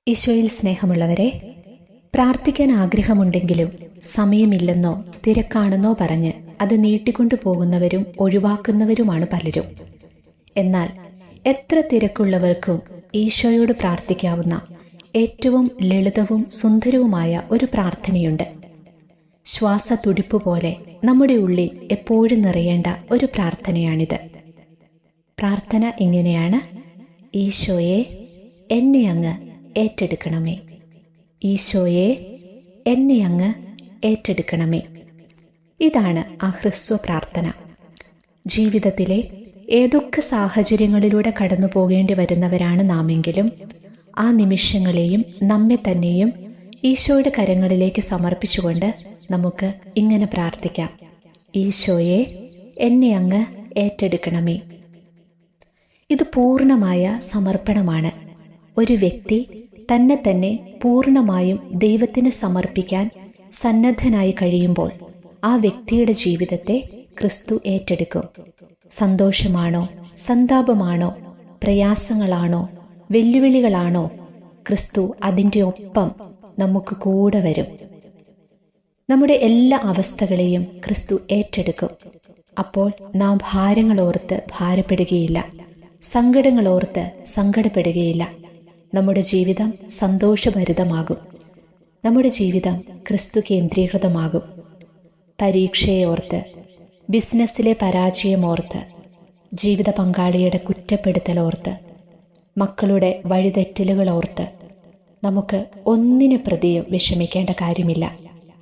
ഈശോയിൽ സ്നേഹമുള്ളവരെ, പ്രാർത്ഥിക്കാൻ ആഗ്രഹമുണ്ടെങ്കിലും സമയമില്ലെന്നോ തിരക്കാണെന്നോ പറഞ്ഞ് അത് നീട്ടിക്കൊണ്ടു പോകുന്നവരും ഒഴിവാക്കുന്നവരുമാണ് പലരും. എന്നാൽ എത്ര തിരക്കുള്ളവർക്കും ഈശോയോട് പ്രാർത്ഥിക്കാവുന്ന ഏറ്റവും ലളിതവും സുന്ദരവുമായ ഒരു പ്രാർത്ഥനയുണ്ട്. ശ്വാസത്തുടിപ്പ് പോലെ നമ്മുടെ ഉള്ളിൽ എപ്പോഴും നിറയേണ്ട ഒരു പ്രാർത്ഥനയാണിത്. പ്രാർത്ഥന ഇങ്ങനെയാണ്: ഈശോയെ, എന്നെ അങ്ങ് ഏറ്റെടുക്കണമേ. ഈശോയെ, എന്നെ അങ്ങ് ഏറ്റെടുക്കണമേ. ഇതാണ് ആ ഹ്രസ്വ പ്രാർത്ഥന. ജീവിതത്തിലെ ഏതൊക്കെ സാഹചര്യങ്ങളിലൂടെ കടന്നു പോകേണ്ടി വരുന്നവരാണ് നാമെങ്കിലും ആ നിമിഷങ്ങളെയും നമ്മെ തന്നെയും ഈശോയുടെ കരങ്ങളിലേക്ക് സമർപ്പിച്ചുകൊണ്ട് നമുക്ക് ഇങ്ങനെ പ്രാർത്ഥിക്കാം: ഈശോയെ, എന്നെ അങ്ങ് ഏറ്റെടുക്കണമേ. ഇത് പൂർണ്ണമായ സമർപ്പണമാണ്. ഒരു വ്യക്തി തന്നെ തന്നെ പൂർണ്ണമായും ദൈവത്തിന് സമർപ്പിക്കാൻ സന്നദ്ധനായി കഴിയുമ്പോൾ ആ വ്യക്തിയുടെ ജീവിതത്തെ ക്രിസ്തു ഏറ്റെടുക്കും. സന്തോഷമാണോ, സന്താപമാണോ, പ്രയാസങ്ങളാണോ, വെല്ലുവിളികളാണോ, ക്രിസ്തു അതിൻ്റെ ഒപ്പം നമുക്ക് കൂടെ വരും. നമ്മുടെ എല്ലാ അവസ്ഥകളെയും ക്രിസ്തു ഏറ്റെടുക്കും. അപ്പോൾ നാം ഭാരങ്ങളോർത്ത് ഭാരപ്പെടുകയില്ല, സങ്കടങ്ങളോർത്ത് സങ്കടപ്പെടുകയില്ല. നമ്മുടെ ജീവിതം സന്തോഷഭരിതമാകും. നമ്മുടെ ജീവിതം ക്രിസ്തു കേന്ദ്രീകൃതമാകും. പരീക്ഷയെയോർത്ത്, ബിസിനസ്സിലെ പരാജയമോർത്ത്, ജീവിത പങ്കാളിയുടെ കുറ്റപ്പെടുത്തലോർത്ത്, മക്കളുടെ വഴിതെറ്റലുകളോർത്ത് നമുക്ക് ഒന്നിനെ പ്രതിയും വിഷമിക്കേണ്ട കാര്യമില്ല.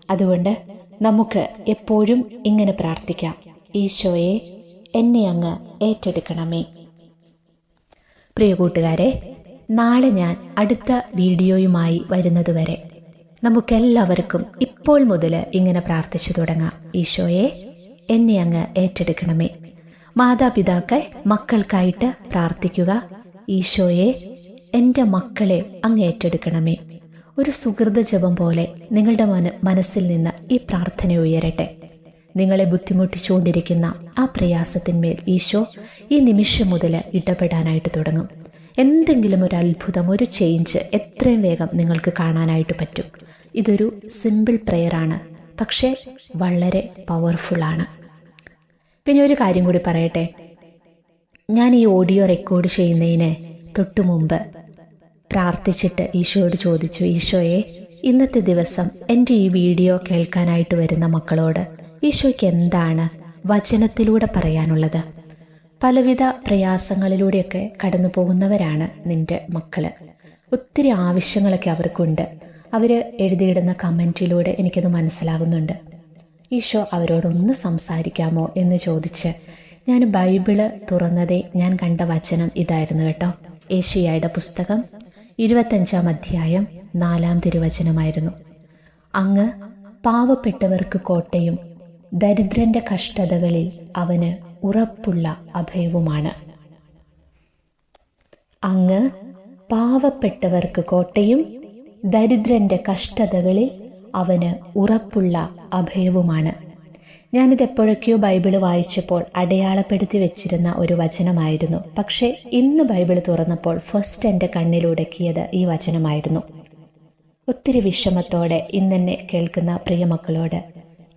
അതുകൊണ്ട് നമുക്ക് എപ്പോഴും ഇങ്ങനെ പ്രാർത്ഥിക്കാം: ഈശോയെ, എന്നെ അങ്ങ് ഏറ്റെടുക്കണമേ. പ്രിയ കൂട്ടുകാരെ, നാളെ ഞാൻ അടുത്ത വീഡിയോയുമായി വരുന്നതുവരെ നമുക്കെല്ലാവർക്കും ഇപ്പോൾ മുതൽ ഇങ്ങനെ പ്രാർത്ഥിച്ചു തുടങ്ങാം: ഈശോയെ, എന്നെ അങ്ങ് ഏറ്റെടുക്കണമേ. മാതാപിതാക്കൾ മക്കൾക്കായിട്ട് പ്രാർത്ഥിക്കുക: ഈശോയെ, എൻ്റെ മക്കളെ അങ്ങ് ഏറ്റെടുക്കണമേ. ഒരു സുഹൃത ജപം പോലെ നിങ്ങളുടെ മനസ്സിൽ നിന്ന് ഈ പ്രാർത്ഥന ഉയരട്ടെ. നിങ്ങളെ ബുദ്ധിമുട്ടിച്ചുകൊണ്ടിരിക്കുന്ന ആ പ്രയാസത്തിന്മേൽ ഈശോ ഈ നിമിഷം മുതൽ ഇടപെടാനായിട്ട് തുടങ്ങും. എന്തെങ്കിലും ഒരു അത്ഭുതം, ഒരു ചേഞ്ച് എത്രയും വേഗം നിങ്ങൾക്ക് കാണാനായിട്ട് പറ്റും. ഇതൊരു സിമ്പിൾ പ്രെയറാണ്, പക്ഷേ വളരെ പവർഫുള്ളാണ്. പിന്നെ ഒരു കാര്യം കൂടി പറയട്ടെ. ഞാൻ ഈ ഓഡിയോ റെക്കോർഡ് ചെയ്യുന്നതിന് തൊട്ടു മുമ്പ് പ്രാർത്ഥിച്ചിട്ട് ഈശോയോട് ചോദിച്ചു: ഈശോയെ, ഇന്നത്തെ ദിവസം എൻ്റെ ഈ വീഡിയോ കേൾക്കാനായിട്ട് വരുന്ന മക്കളോട് ഈശോയ്ക്ക് എന്താണ് വചനത്തിലൂടെ പറയാനുള്ളത്? പലവിധ പ്രയാസങ്ങളിലൂടെയൊക്കെ കടന്നു പോകുന്നവരാണ് നിന്റെ മക്കള്. ഒത്തിരി ആവശ്യങ്ങളൊക്കെ അവർക്കുണ്ട്. അവർ എഴുതിയിടുന്ന കമൻറ്റിലൂടെ എനിക്കത് മനസ്സിലാകുന്നുണ്ട്. ഈശോ അവരോടൊന്ന് സംസാരിക്കാമോ എന്ന് ചോദിച്ച് ഞാൻ ബൈബിള് തുറന്നതേ ഞാൻ കണ്ട വചനം ഇതായിരുന്നു കേട്ടോ. ഏശയ്യായുടെ പുസ്തകം 25-ാം അധ്യായം 4-ാം തിരുവചനമായിരുന്നു: അങ്ങ് പാവപ്പെട്ടവർക്ക് കോട്ടയും ദരിദ്രന്റെ കഷ്ടതകളിൽ അവന് ഉറപ്പുള്ള അഭയവുമാണ്. അങ്ങ് പാവപ്പെട്ടവർക്ക് കോട്ടയും ദരിദ്രന്റെ കഷ്ടതകളിൽ അവന് ഉറപ്പുള്ള അഭയവുമാണ്. ഞാനിത് എപ്പോഴൊക്കെയോ ബൈബിള് വായിച്ചപ്പോൾ അടയാളപ്പെടുത്തി വെച്ചിരുന്ന ഒരു വചനമായിരുന്നു. പക്ഷേ ഇന്ന് ബൈബിള് തുറന്നപ്പോൾ ഫസ്റ്റ് എൻ്റെ കണ്ണിലുടക്കിയത് ഈ വചനമായിരുന്നു. ഒത്തിരി വിഷമത്തോടെ ഇന്നെന്നെ കേൾക്കുന്ന പ്രിയമക്കളോട്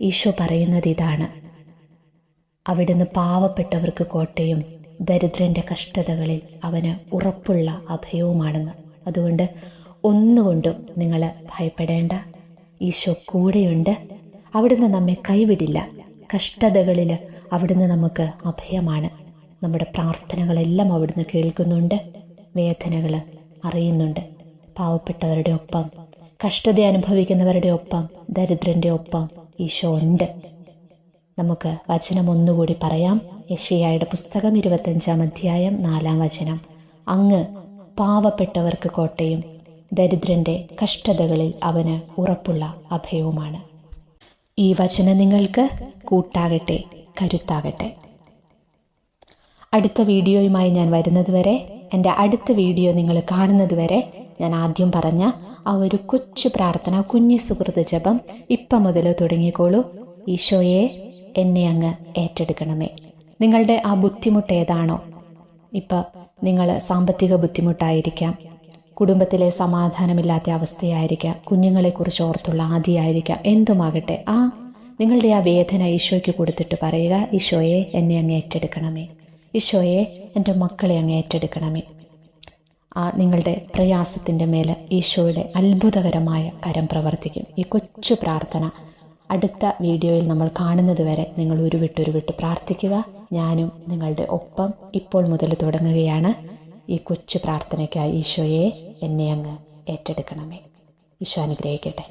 ഈശോ പറയുന്നത് ഇതാണ്: അവിടുന്ന് പാവപ്പെട്ടവർക്ക് കോട്ടയും ദരിദ്രന്റെ കഷ്ടതകളിൽ അവന് ഉറപ്പുള്ള അഭയവുമാണെന്ന്. അതുകൊണ്ട് ഒന്നുകൊണ്ടും നിങ്ങൾ ഭയപ്പെടേണ്ട. ഈശോ കൂടെയുണ്ട്. അവിടുന്ന് നമ്മെ കൈവിടില്ല. കഷ്ടതകളിൽ അവിടുന്ന് നമുക്ക് അഭയമാണ്. നമ്മുടെ പ്രാർത്ഥനകളെല്ലാം അവിടുന്ന് കേൾക്കുന്നുണ്ട്, വേദനകൾ അറിയുന്നുണ്ട്. പാവപ്പെട്ടവരുടെ ഒപ്പം, കഷ്ടത അനുഭവിക്കുന്നവരുടെ ഒപ്പം, ദരിദ്രന്റെ ഒപ്പം ഈശോ ഉണ്ട്. നമുക്ക് വചനം ഒന്നുകൂടി പറയാം. യെശയ്യായുടെ പുസ്തകം 25-ാം അധ്യായം 4-ാം വചനം: അങ്ങ് പാവപ്പെട്ടവർക്ക് കോട്ടയും ദരിദ്രന്റെ കഷ്ടതകളിൽ അവന് ഉറപ്പുള്ള അഭയവുമാണ്. ഈ വചനം നിങ്ങൾക്ക് കൂട്ടാകട്ടെ, കരുത്താകട്ടെ. അടുത്ത വീഡിയോയുമായി ഞാൻ വരുന്നതുവരെ, എൻ്റെ അടുത്ത വീഡിയോ നിങ്ങൾ കാണുന്നതുവരെ ഞാൻ ആദ്യം പറഞ്ഞ ആ ഒരു കൊച്ചു പ്രാർത്ഥന, കുഞ്ഞു സുഹൃത ജപം ഇപ്പം മുതൽ തുടങ്ങിക്കോളൂ: ഈശോയെ, എന്നെ അങ്ങ് ഏറ്റെടുക്കണമേ. നിങ്ങളുടെ ആ ബുദ്ധിമുട്ട് ഏതാണോ, ഇപ്പം നിങ്ങൾ സാമ്പത്തിക ബുദ്ധിമുട്ടായിരിക്കാം, കുടുംബത്തിലെ സമാധാനമില്ലാത്ത അവസ്ഥയായിരിക്കാം, കുഞ്ഞുങ്ങളെക്കുറിച്ച് ഓർത്തുള്ള ആദിയായിരിക്കാം, എന്തുമാകട്ടെ നിങ്ങളുടെ ആ വേദന ഈശോയ്ക്ക് കൊടുത്തിട്ട് പറയുക, ഈശോയെ എന്നെ അങ്ങ് ഏറ്റെടുക്കണമേ, ഈശോയെ എൻ്റെ മക്കളെ അങ്ങ് ഏറ്റെടുക്കണമേ. നിങ്ങളുടെ പ്രയാസത്തിൻ്റെ മേൽ ഈശോയുടെ അത്ഭുതകരമായ കരം പ്രവർത്തിക്കും. ഈ കൊച്ചു പ്രാർത്ഥന അടുത്ത വീഡിയോയിൽ നമ്മൾ കാണുന്നത് വരെ നിങ്ങൾ ഉരുവിട്ട് പ്രാർത്ഥിക്കുക. ഞാനും നിങ്ങളുടെ ഒപ്പം ഇപ്പോൾ മുതൽ തുടങ്ങുകയാണ്. ഈ കൊച്ചു പ്രാർത്ഥനയ്ക്കായി ഈശോയെ എന്നെ അങ്ങ് ഏറ്റെടുക്കണമേ. ഈശോ അനുഗ്രഹിക്കട്ടെ.